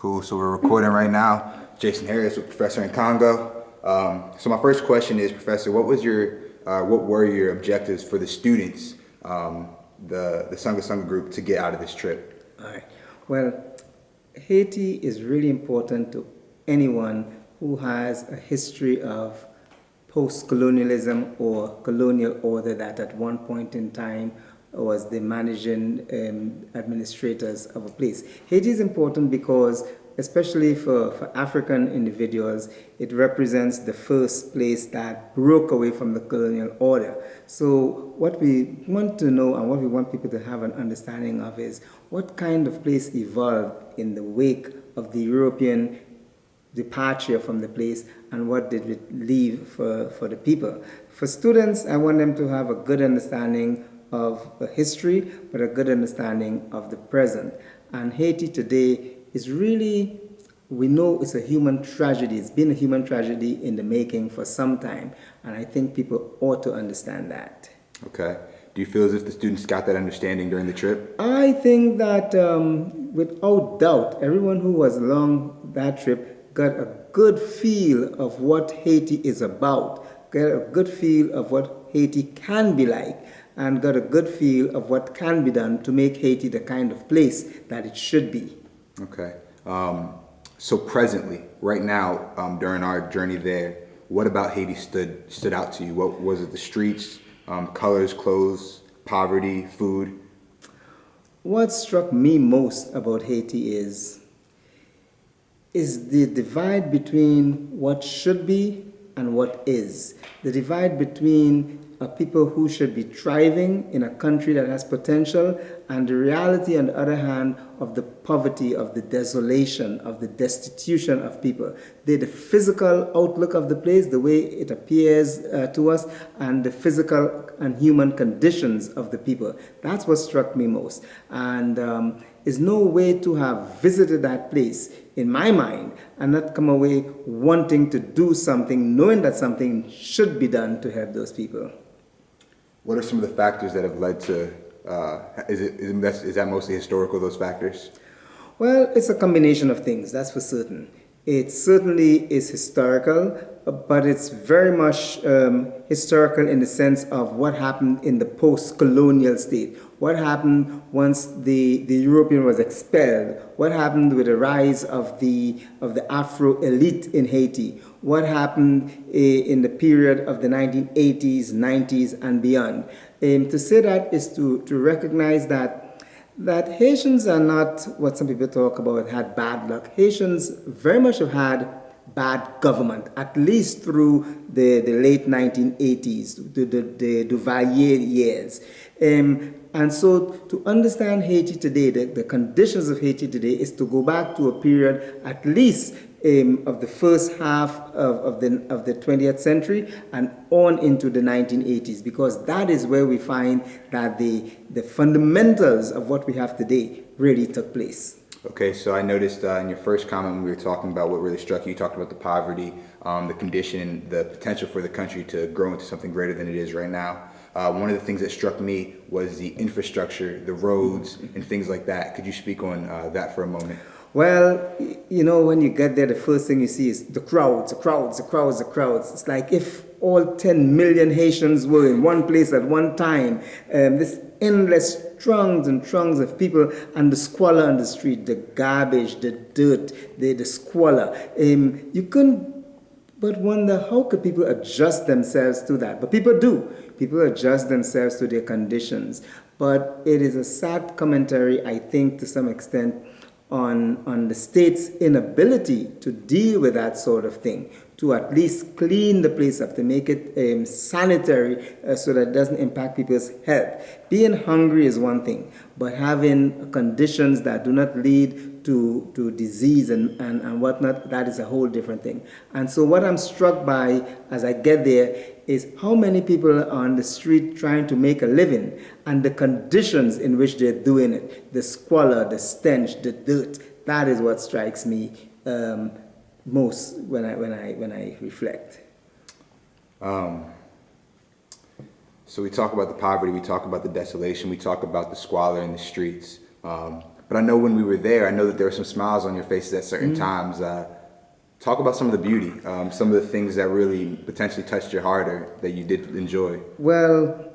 Cool. So we're recording right now. Jason Harris with Professor in Congo. So my first question is, Professor, what were your objectives for the students, the Sanga Sanga group, to get out of this trip? All right. Well, Haiti is really important to anyone who has a history of post-colonialism or colonial order that at one point in time was the managing administrators of a place. Haiti is important because, especially for African individuals, it represents the first place that broke away from the colonial order. So what we want to know and what we want people to have an understanding of is what kind of place evolved in the wake of the European departure from the place, and what did it leave for the people. For students, I want them to have a good understanding of the history, but a good understanding of the present. And Haiti today is really, we know it's a human tragedy. It's been a human tragedy in the making for some time, and I think people ought to understand that. Okay. Do you feel as if the students got that understanding during the trip? I think that without doubt, everyone who was along that trip got a good feel of what Haiti is about, got a good feel of what Haiti can be like, and got a good feel of what can be done to make Haiti the kind of place that it should be. Okay. So presently, right now, during our journey there, what about Haiti stood out to you? What was it? The streets, colors, clothes, poverty, food? What struck me most about Haiti is the divide between what should be and what is. The divide between people who should be thriving in a country that has potential, and the reality, on the other hand, of the poverty, of the desolation, of the destitution of people. The physical outlook of the place, the way it appears to us, and the physical and human conditions of the people. That's what struck me most. And is no way to have visited that place, in my mind, and not come away wanting to do something, knowing that something should be done to help those people. What are some of the factors that have led to, is that mostly historical, those factors? Well, it's a combination of things, that's for certain. It certainly is historical, but it's very much historical in the sense of what happened in the post-colonial state. What happened once the European was expelled? What happened with the rise of the Afro elite in Haiti? What happened in the period of the 1980s, 90s, and beyond? To say that is to recognize that Haitians are not what some people talk about, had bad luck. Haitians very much have had bad government, at least through the late 1980s, the Duvalier years. And so to understand Haiti today, the conditions of Haiti today, is to go back to a period at least of the first half of the 20th century and on into the 1980s, because that is where we find that the fundamentals of what we have today really took place. Okay, so I noticed in your first comment when we were talking about what really struck you, you talked about the poverty, the condition, the potential for the country to grow into something greater than it is right now. One of the things that struck me was the infrastructure, the roads, and things like that. Could you speak on that for a moment? Well, you know, when you get there, the first thing you see is the crowds. It's like if all 10 million Haitians were in one place at one time. This endless throngs and throngs of people, and the squalor on the street, the garbage, the dirt, the squalor. You couldn't but wonder, how could people adjust themselves to that? But people do. People adjust themselves to their conditions. But it is a sad commentary, I think, to some extent, on the state's inability to deal with that sort of thing, to at least clean the place up, to make it sanitary so that it doesn't impact people's health. Being hungry is one thing, but having conditions that do not lead to disease and whatnot, that is a whole different thing. And so what I'm struck by as I get there is how many people are on the street trying to make a living, and the conditions in which they're doing it, the squalor, the stench, the dirt. That is what strikes me most when I reflect. So we talk about the poverty, we talk about the desolation, we talk about the squalor in the streets. but I know when we were there, I know that there were some smiles on your faces at certain times. Talk about some of the beauty, some of the things that really potentially touched your heart or that you did enjoy. Well,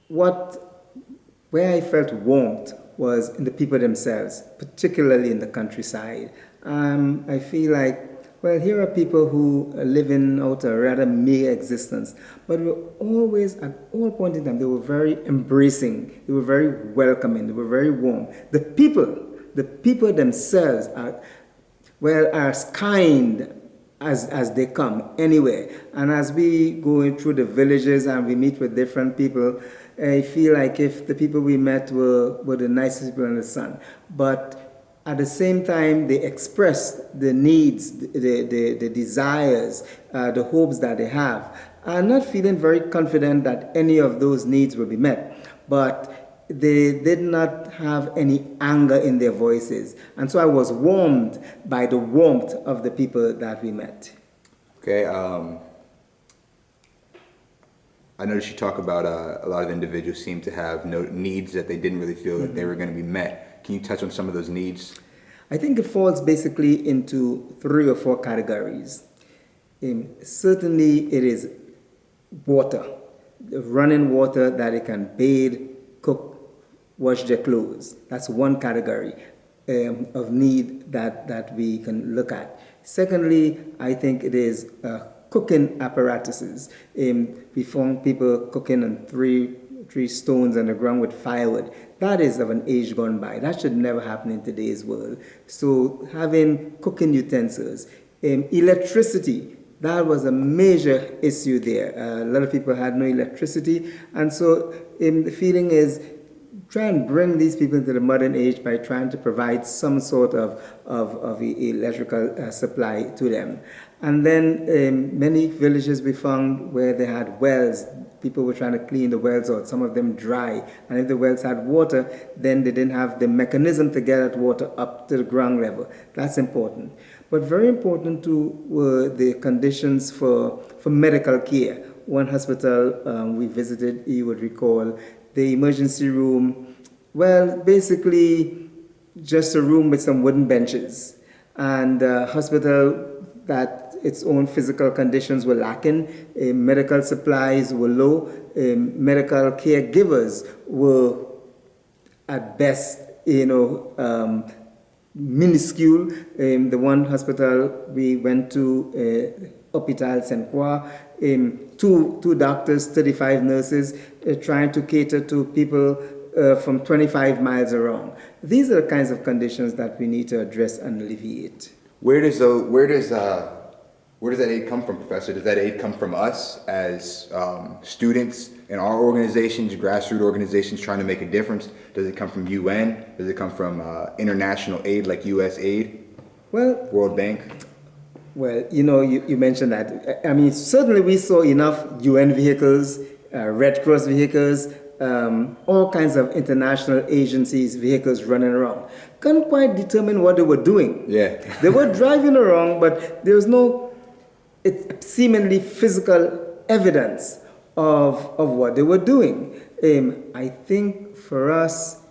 where I felt warmth was in the people themselves, particularly in the countryside. I feel like, well, here are people who are living out a rather mere existence, but were always, at all points in time, they were very embracing, they were very welcoming, they were very warm. The people themselves are, well, are as kind as they come anywhere. And as we go through the villages and we meet with different people, I feel like if the people we met were the nicest people in the sun. But at the same time, they express the needs, the desires, the hopes that they have. I'm not feeling very confident that any of those needs will be met. But they did not have any anger in their voices. And so I was warmed by the warmth of the people that we met. Okay. I noticed you talk about a lot of individuals seem to have needs that they didn't really feel that they were going to be met. Can you touch on some of those needs? I think it falls basically into 3 or 4 categories. Certainly, it is water, the running water that they can bathe, cook, wash their clothes. That's one category of need that we can look at. Secondly, I think it is cooking apparatuses. We found people cooking on three stones on the ground with firewood. That is of an age gone by. That should never happen in today's world. So having cooking utensils, electricity, that was a major issue there. A lot of people had no electricity, and so the feeling is try and bring these people into the modern age by trying to provide some sort of electrical supply to them. And then many villages we found where they had wells. People were trying to clean the wells out, some of them dry. And if the wells had water, then they didn't have the mechanism to get that water up to the ground level. That's important. But very important too were the conditions for medical care. One hospital we visited, you would recall, the emergency room, well, basically just a room with some wooden benches. And a hospital that its own physical conditions were lacking, medical supplies were low, medical caregivers were at best, minuscule. The one hospital we went to, Hôpital Sainte-Croix, two doctors, 35 nurses, trying to cater to people from 25 miles around. These are the kinds of conditions that we need to address and alleviate. Where does that aid come from, Professor? Does that aid come from us as students in our organizations, grassroots organizations trying to make a difference? Does it come from UN? Does it come from international aid like USAID? Well, World Bank? Well, you mentioned that. I mean, certainly we saw enough UN vehicles, Red Cross vehicles, all kinds of international agencies, vehicles running around. Couldn't quite determine what they were doing. Yeah. They were driving around, but there was no seemingly physical evidence of what they were doing. I think for us,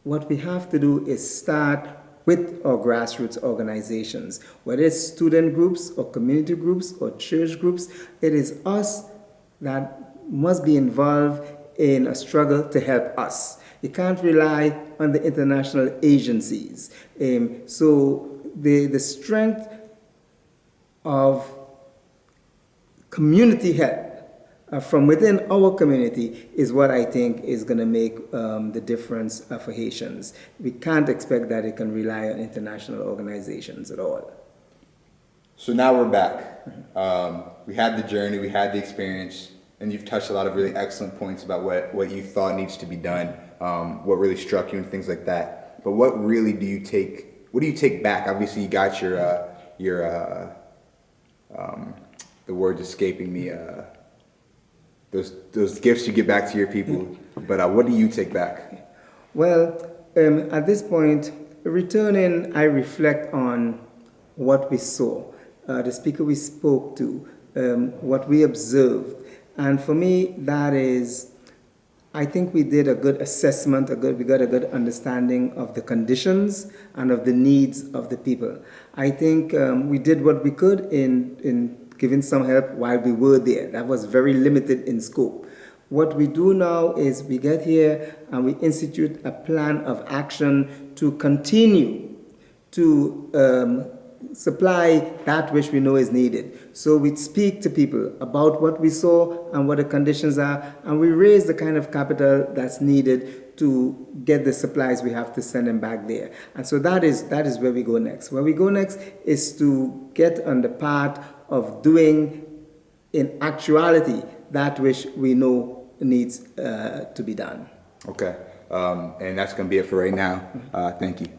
what we have to do is start with our grassroots organizations, whether it's student groups or community groups or church groups. It is us that must be involved in a struggle to help us. You can't rely on the international agencies. So the strength of community help from within our community is what I think is going to make the difference for Haitians. We can't expect that it can rely on international organizations at all. So now we're back. We had the journey, we had the experience, and you've touched a lot of really excellent points about what you thought needs to be done, what really struck you and things like that. But what really do you take back? Obviously you got your the word's escaping me, those gifts you give back to your people, but what do you take back? Well, at this point, returning, I reflect on what we saw, the speaker we spoke to, what we observed. And for me, that is I think we did a good assessment, we got a good understanding of the conditions and of the needs of the people. I think we did what we could in giving some help while we were there. That was very limited in scope. What we do now is we get here and we institute a plan of action to continue to supply that which we know is needed. So we speak to people about what we saw and what the conditions are, and we raise the kind of capital that's needed to get the supplies we have to send them back there. And so that is where we go next. Where we go next is to get on the path of doing in actuality that which we know needs to be done. Okay, and that's going to be it for right now. Thank you.